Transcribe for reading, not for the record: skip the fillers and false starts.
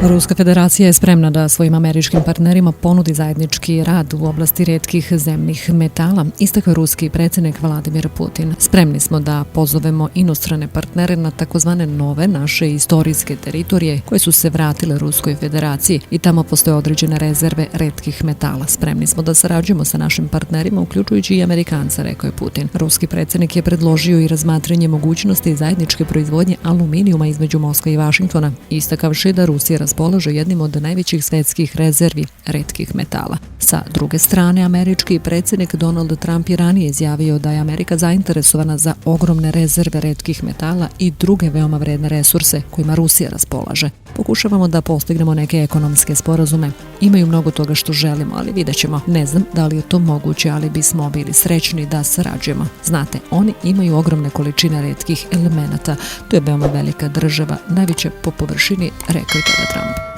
Ruska federacija je spremna da svojim američkim partnerima ponudi zajednički rad u oblasti retkih zemnih metala, istakao ruski predsjednik Vladimir Putin. Spremni smo da pozovemo inostrane partnere na takozvane nove naše istorijske teritorije koje su se vratile Ruskoj federaciji i tamo postoje određene rezerve retkih metala. Spremni smo da sarađujemo sa našim partnerima, uključujući i Amerikanca, rekao je Putin. Ruski predsjednik je predložio i razmatranje mogućnosti zajedničke proizvodnje aluminijuma između Moskve i Vašingtona, istakavši da Rusija raspolaže jednim od najvećih svetskih rezervi retkih metala. Sa druge strane, američki predsjednik Donald Trump je ranije izjavio da je Amerika zainteresovana za ogromne rezerve retkih metala i druge veoma vredne resurse kojima Rusija raspolaže. Pokušavamo da postignemo neke ekonomske sporazume. Imaju mnogo toga što želimo, ali vidjet ćemo. Ne znam da li je to moguće, ali bismo bili srećni da sarađujemo. Znate, oni imaju ogromne količine retkih elemenata. To je veoma velika država, najveća po površini, rekao je tada Trump.